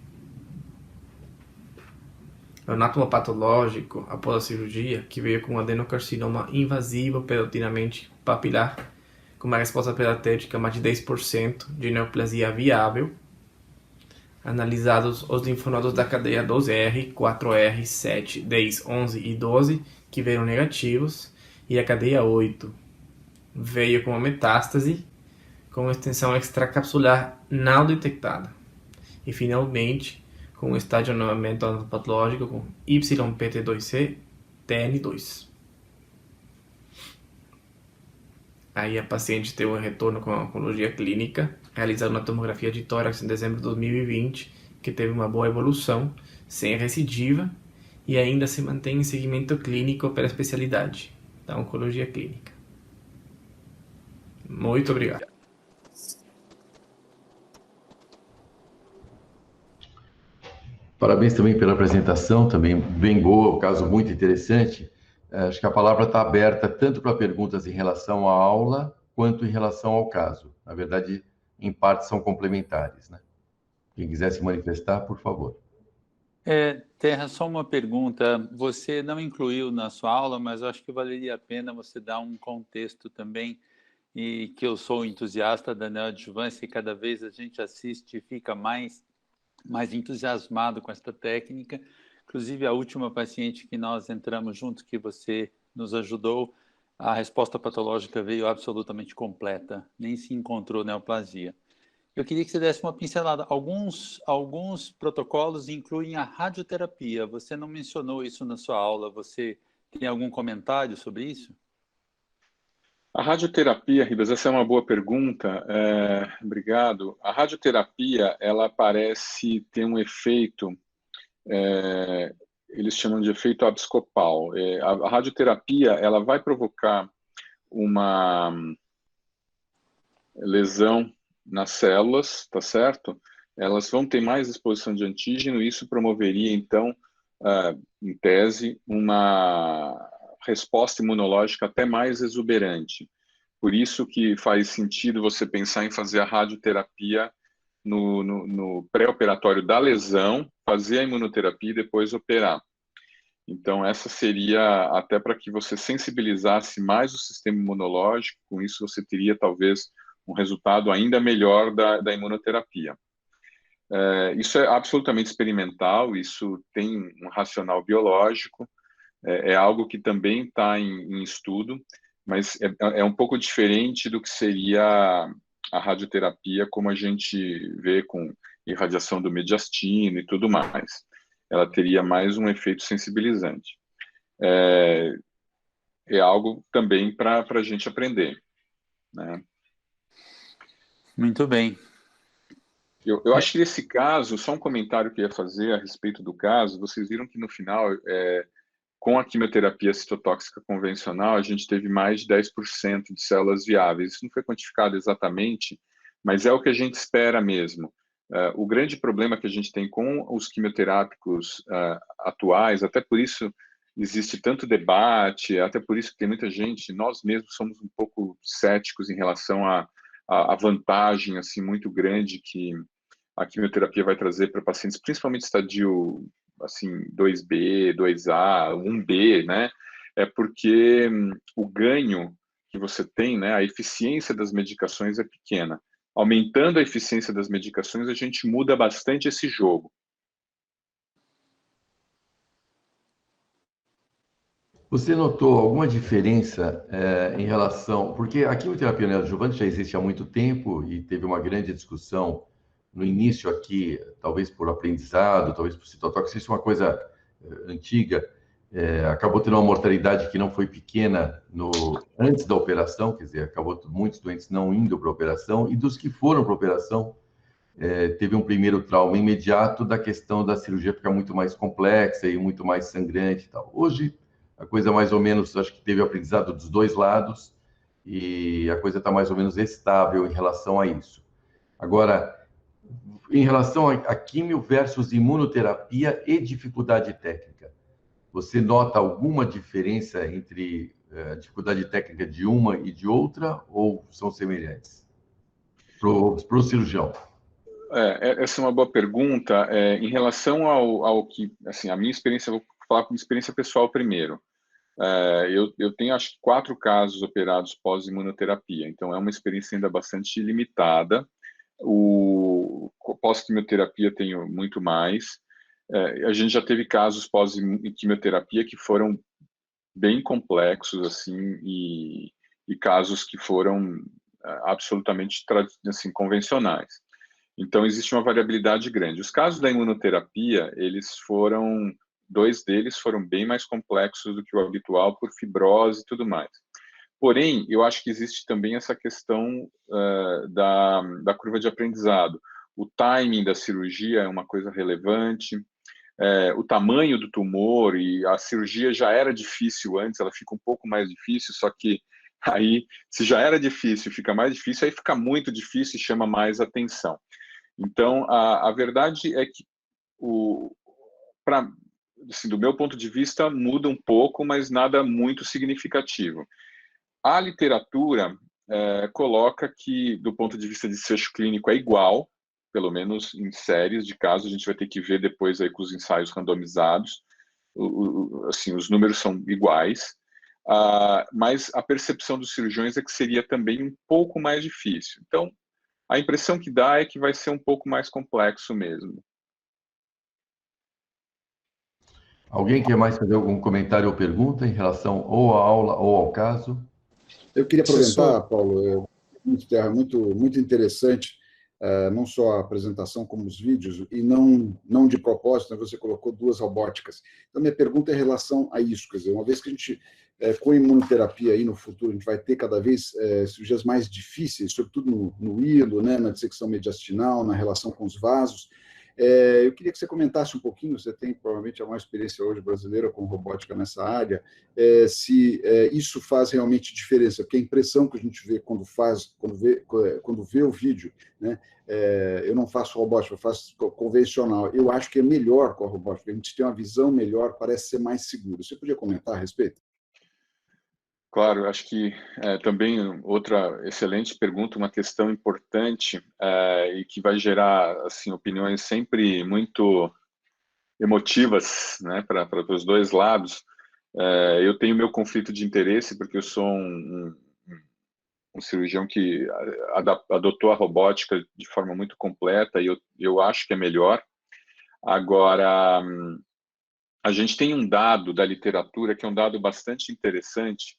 Speaker 4: O anátomo patológico após a cirurgia, que veio com um adenocarcinoma invasivo peritonamente papilar, com uma resposta pelatética mais de 10% de neoplasia viável, analisados os linfonodos da cadeia 2R, 4R, 7, 10, 11 e 12, que vieram negativos, e a cadeia 8 veio com uma metástase, com extensão extracapsular não detectada. E finalmente, com o estadionamento patológico com YPT2C, TN2. Aí a paciente teve um retorno com a oncologia clínica, realizando uma tomografia de tórax em dezembro de 2020, que teve uma boa evolução, sem recidiva, e ainda se mantém em segmento clínico pela especialidade da oncologia clínica. Muito obrigado.
Speaker 1: Parabéns também pela apresentação, também bem boa, um caso muito interessante. Acho que a palavra está aberta tanto para perguntas em relação à aula, quanto em relação ao caso. Na verdade, em parte são complementares, né? Quem quiser se manifestar, por favor.
Speaker 3: Terra, só uma pergunta. Você não incluiu na sua aula, mas eu acho que valeria a pena você dar um contexto também, e que eu sou entusiasta da neoadjuvância e cada vez a gente assiste e fica mais entusiasmado com esta técnica. Inclusive, a última paciente que nós entramos juntos, que você nos ajudou, a resposta patológica veio absolutamente completa, nem se encontrou neoplasia. Eu queria que você desse uma pincelada. Alguns protocolos incluem a radioterapia. Você não mencionou isso na sua aula. Você tem algum comentário sobre isso?
Speaker 2: A radioterapia, Ribas, essa é uma boa pergunta. Obrigado. A radioterapia, ela parece ter um efeito, eles chamam de efeito abscopal. A radioterapia, ela vai provocar uma lesão nas células, tá certo? Elas vão ter mais exposição de antígeno, e isso promoveria, então, em tese, uma resposta imunológica até mais exuberante. Por isso que faz sentido você pensar em fazer a radioterapia no pré-operatório da lesão, fazer a imunoterapia e depois operar. Então, essa seria até para que você sensibilizasse mais o sistema imunológico, com isso você teria talvez um resultado ainda melhor da imunoterapia. Isso é absolutamente experimental, isso tem um racional biológico, é algo que também está em estudo, mas é um pouco diferente do que seria a radioterapia, como a gente vê com irradiação do mediastino e tudo mais. Ela teria mais um efeito sensibilizante. É algo também para a gente aprender, né?
Speaker 3: Muito bem.
Speaker 2: Eu acho que nesse caso, só um comentário que eu ia fazer a respeito do caso, vocês viram que no final, com a quimioterapia citotóxica convencional, a gente teve mais de 10% de células viáveis. Isso não foi quantificado exatamente, mas é o que a gente espera mesmo. O grande problema que a gente tem com os quimioterápicos atuais, até por isso existe tanto debate, até por isso que tem muita gente, nós mesmos somos um pouco céticos em relação à vantagem assim, muito grande que a quimioterapia vai trazer para pacientes, principalmente estadio assim, 2B, 2A, 1B, né? É porque o ganho que você tem, né, a eficiência das medicações é pequena. aumentando a eficiência das medicações, a gente muda bastante esse jogo.
Speaker 1: Você notou alguma diferença em relação... Porque a quimioterapia neoadjuvante já existe há muito tempo e teve uma grande discussão no início aqui, talvez por aprendizado, talvez por citotóxico, isso é uma coisa antiga, acabou tendo uma mortalidade que não foi pequena antes da operação, quer dizer, acabou muitos doentes não indo para a operação, e dos que foram para a operação, teve um primeiro trauma imediato da questão da cirurgia ficar muito mais complexa e muito mais sangrante e tal. Hoje, a coisa mais ou menos, acho que teve aprendizado dos dois lados, e a coisa está mais ou menos estável em relação a isso. Agora, em relação a químio versus imunoterapia e dificuldade técnica, você nota alguma diferença entre a dificuldade técnica de uma e de outra, ou são semelhantes? Para o cirurgião.
Speaker 2: Essa é uma boa pergunta. Em relação ao que, assim, a minha experiência, vou falar com experiência pessoal primeiro. Eu tenho, acho que, 4 casos operados pós-imunoterapia, então é uma experiência ainda bastante limitada. O pós-quimioterapia tenho muito mais. A gente já teve casos pós-quimioterapia que foram bem complexos, assim, e casos que foram absolutamente assim, convencionais. Então, existe uma variabilidade grande. Os casos da imunoterapia, 2 deles foram bem mais complexos do que o habitual por fibrose e tudo mais. Porém, eu acho que existe também essa questão da curva de aprendizado. O timing da cirurgia é uma coisa relevante, o tamanho do tumor, e a cirurgia já era difícil antes, ela fica um pouco mais difícil, só que aí, se já era difícil, fica mais difícil, aí fica muito difícil e chama mais atenção. Então, a verdade é que, assim, do meu ponto de vista, muda um pouco, mas nada muito significativo. A literatura coloca que, do ponto de vista de desfecho clínico, é igual, pelo menos em séries de casos. A gente vai ter que ver depois aí com os ensaios randomizados. Assim, os números são iguais, mas a percepção dos cirurgiões é que seria também um pouco mais difícil. Então, a impressão que dá é que vai ser um pouco mais complexo mesmo.
Speaker 1: Alguém quer mais fazer algum comentário ou pergunta em relação ou à aula ou ao caso?
Speaker 5: Eu queria aproveitar, Paulo, muito interessante, não só a apresentação como os vídeos, e não de propósito, né, você colocou 2 robóticas. Então, minha pergunta é em relação a isso, quer dizer, uma vez que a gente, com a imunoterapia aí no futuro, a gente vai ter cada vez cirurgias mais difíceis, sobretudo no hilo, né, na dissecção mediastinal, na relação com os vasos. Eu queria que você comentasse um pouquinho, você tem provavelmente a maior experiência hoje brasileira com robótica nessa área, se isso faz realmente diferença, porque a impressão que a gente vê quando vê o vídeo, né, eu não faço robótica, eu faço convencional, eu acho que é melhor com a robótica, a gente tem uma visão melhor, parece ser mais seguro. Você podia comentar a respeito?
Speaker 2: Claro, acho que também outra excelente pergunta, uma questão importante e que vai gerar, assim, opiniões sempre muito emotivas, né, para os dois lados. Eu tenho meu conflito de interesse porque eu sou um cirurgião que adotou a robótica de forma muito completa, e eu acho que é melhor. Agora, a gente tem um dado da literatura que é um dado bastante interessante,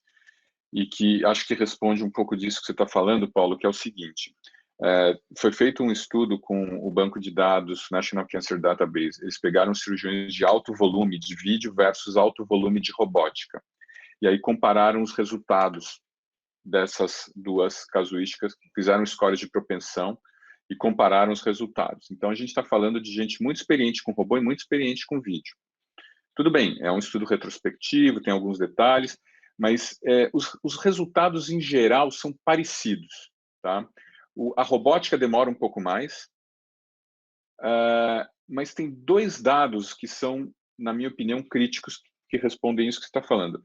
Speaker 2: e que acho que responde um pouco disso que você está falando, Paulo, que é o seguinte: foi feito um estudo com o banco de dados National Cancer Database. Eles pegaram cirurgiões de alto volume de vídeo versus alto volume de robótica, e aí compararam os resultados dessas 2 casuísticas, fizeram scores de propensão e compararam os resultados. Então, a gente está falando de gente muito experiente com robô e muito experiente com vídeo. Tudo bem, é um estudo retrospectivo, tem alguns detalhes, mas os resultados, em geral, são parecidos. Tá? A robótica demora um pouco mais, mas tem 2 dados que são, na minha opinião, críticos, que respondem isso que você está falando.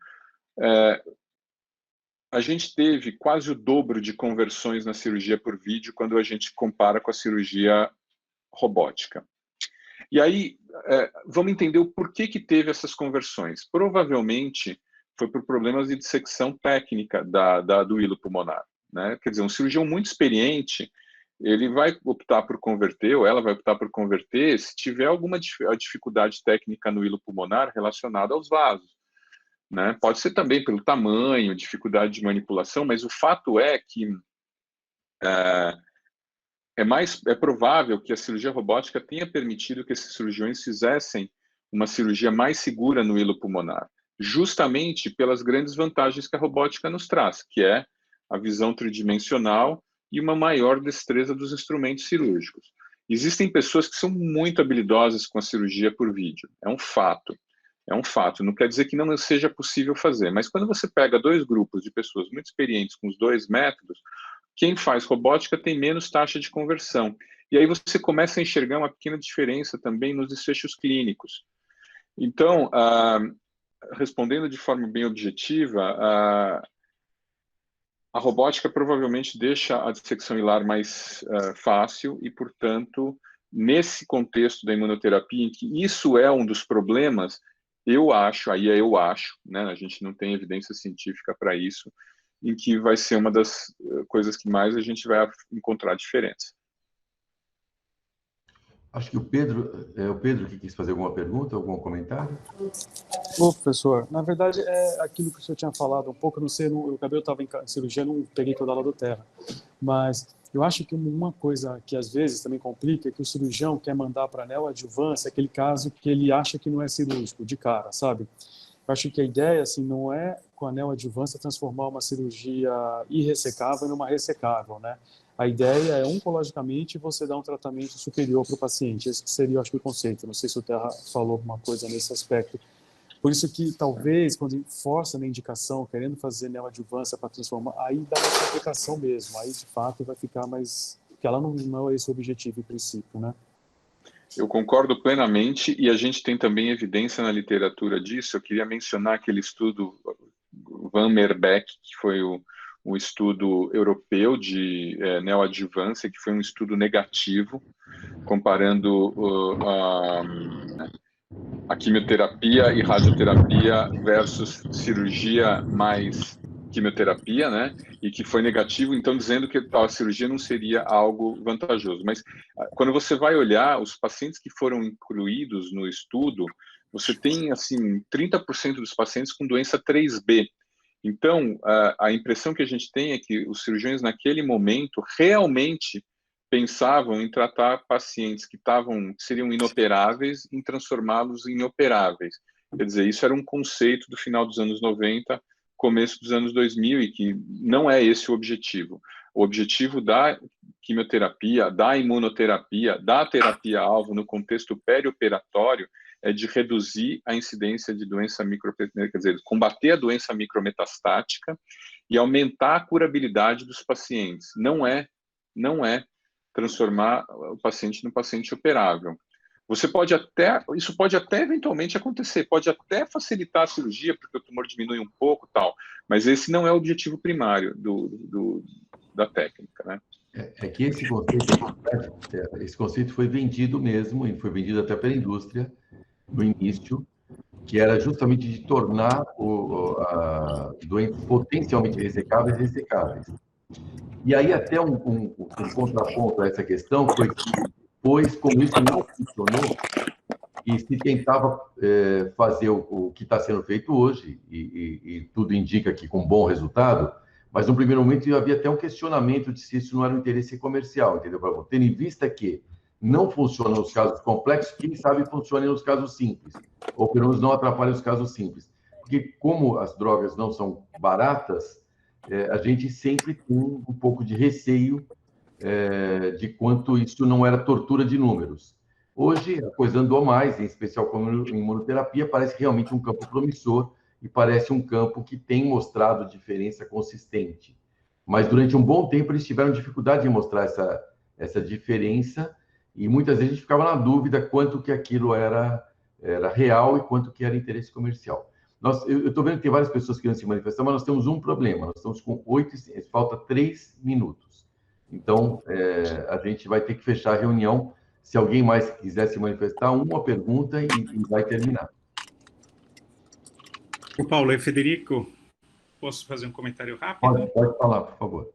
Speaker 2: A gente teve quase o dobro de conversões na cirurgia por vídeo quando a gente compara com a cirurgia robótica. E aí, vamos entender o porquê que teve essas conversões. Provavelmente foi por problemas de dissecção técnica do hilo pulmonar. Né? Quer dizer, um cirurgião muito experiente, ele vai optar por converter, ou ela vai optar por converter, se tiver alguma dificuldade técnica no hilo pulmonar relacionada aos vasos, né? Pode ser também pelo tamanho, dificuldade de manipulação, mas o fato é que é provável que a cirurgia robótica tenha permitido que esses cirurgiões fizessem uma cirurgia mais segura no hilo pulmonar, justamente pelas grandes vantagens que a robótica nos traz, que é a visão tridimensional e uma maior destreza dos instrumentos cirúrgicos. Existem pessoas que são muito habilidosas com a cirurgia por vídeo, é um fato. É um fato, não quer dizer que não seja possível fazer, mas quando você pega dois grupos de pessoas muito experientes com os dois métodos, quem faz robótica tem menos taxa de conversão. E aí você começa a enxergar uma pequena diferença também nos desfechos clínicos. Então, respondendo de forma bem objetiva, a robótica provavelmente deixa a dissecção hilar mais fácil e, portanto, nesse contexto da imunoterapia, em que isso é um dos problemas, eu acho, né, a gente não tem evidência científica para isso, em que vai ser uma das coisas que mais a gente vai encontrar diferença.
Speaker 1: Acho que o Pedro que quis fazer alguma pergunta, algum comentário?
Speaker 6: Ô, professor, na verdade é aquilo que o senhor tinha falado um pouco, não sei, o cabelo estava em cirurgia, não peguei toda a aula do Terra, mas eu acho que uma coisa que às vezes também complica é que o cirurgião quer mandar para a neoadjuvância aquele caso que ele acha que não é cirúrgico, de cara, sabe? Eu acho que a ideia, assim, não é com a neoadjuvância transformar uma cirurgia irressecável numa ressecável, né? A ideia é, oncologicamente, você dar um tratamento superior para o paciente. Esse seria, eu acho, o conceito. Não sei se o Terra falou alguma coisa nesse aspecto. Por isso que, talvez, quando força na indicação, querendo fazer neoadjuvância para transformar, aí dá uma complicação mesmo. Aí, de fato, vai ficar mais... Porque ela não é esse o objetivo, em princípio, né?
Speaker 2: Eu concordo plenamente, e a gente tem também evidência na literatura disso. Eu queria mencionar aquele estudo Van Merbeek, que foi o estudo europeu de neoadjuvância, que foi um estudo negativo, comparando a quimioterapia e radioterapia versus cirurgia mais quimioterapia, né? E que foi negativo, então dizendo que a cirurgia não seria algo vantajoso. Mas quando você vai olhar os pacientes que foram incluídos no estudo, você tem assim 30% dos pacientes com doença 3B. Então, a impressão que a gente tem é que os cirurgiões naquele momento realmente pensavam em tratar pacientes que seriam inoperáveis, em transformá-los em operáveis. Quer dizer, isso era um conceito do final dos anos 90, começo dos anos 2000, e que não é esse o objetivo. O objetivo da quimioterapia, da imunoterapia, da terapia-alvo no contexto perioperatório é de reduzir a incidência de doença quer dizer, combater a doença micrometastática e aumentar a curabilidade dos pacientes. Não é transformar o paciente num paciente operável. Isso pode até eventualmente acontecer, pode até facilitar a cirurgia, porque o tumor diminui um pouco, tal, mas esse não é o objetivo primário da técnica, né?
Speaker 1: É que esse conceito foi vendido mesmo, e foi vendido até pela indústria no início, que era justamente de tornar doentes potencialmente ressecáveis. E aí até um contraponto a essa questão foi que, pois, como isso não funcionou, e se tentava fazer o que está sendo feito hoje, e tudo indica que com bom resultado, mas no primeiro momento havia até um questionamento de se isso não era um interesse comercial, entendeu? Tendo em vista que não funciona nos casos complexos, quem sabe funciona nos casos simples, ou pelo menos não atrapalha os casos simples. Porque como as drogas não são baratas, a gente sempre tem um pouco de receio de quanto isso não era tortura de números. Hoje, a coisa andou mais, em especial com a imunoterapia, parece realmente um campo promissor e parece um campo que tem mostrado diferença consistente. Mas durante um bom tempo eles tiveram dificuldade em mostrar essa diferença e muitas vezes a gente ficava na dúvida quanto que aquilo era real e quanto que era interesse comercial. Eu estou vendo que tem várias pessoas querendo se manifestar, mas nós temos um problema. Nós estamos com 8, falta 3 minutos. Então, a gente vai ter que fechar a reunião. Se alguém mais quiser se manifestar, uma pergunta e vai terminar.
Speaker 7: O Paulo, é Federico. Posso fazer um comentário rápido?
Speaker 1: Pode falar, por favor.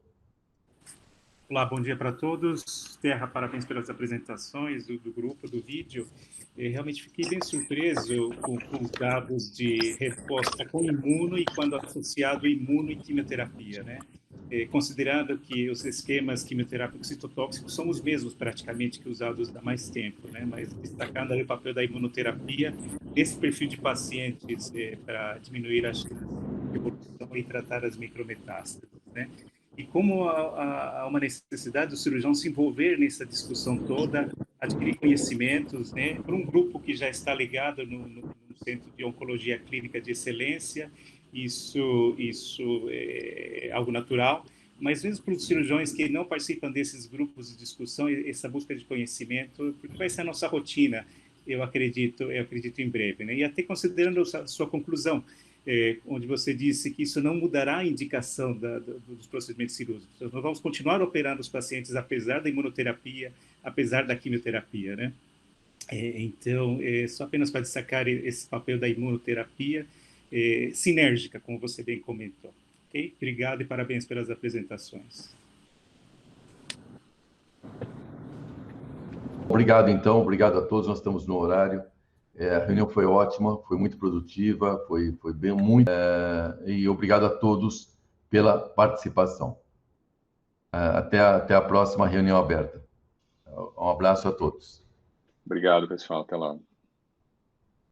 Speaker 7: Olá, bom dia para todos. Terra, parabéns pelas apresentações do grupo, do vídeo. Realmente fiquei bem surpreso com os dados de resposta com imuno e quando associado imuno e quimioterapia, né? Considerando que os esquemas quimioterápicos citotóxicos são os mesmos praticamente que usados há mais tempo, né? Mas destacando aí o papel da imunoterapia nesse perfil de pacientes para diminuir a chance de evolução e tratar as micrometástases, né? E como há uma necessidade do cirurgião se envolver nessa discussão toda, adquirir conhecimentos, né, para um grupo que já está ligado no Centro de Oncologia Clínica de Excelência, isso é algo natural, mas mesmo para os cirurgiões que não participam desses grupos de discussão, essa busca de conhecimento, porque vai ser a nossa rotina, eu acredito em breve, né? E até considerando a sua conclusão, onde você disse que isso não mudará a indicação dos procedimentos cirúrgicos. Nós vamos continuar operando os pacientes apesar da imunoterapia, apesar da quimioterapia, né? Então, só apenas para destacar esse papel da imunoterapia sinérgica, como você bem comentou. Okay? Obrigado e parabéns pelas apresentações.
Speaker 1: Obrigado, então. Obrigado a todos. Nós estamos no horário. A reunião foi ótima, foi muito produtiva, foi bem muito. E obrigado a todos pela participação. Até a próxima reunião aberta. Um abraço a todos.
Speaker 2: Obrigado, pessoal. Até lá.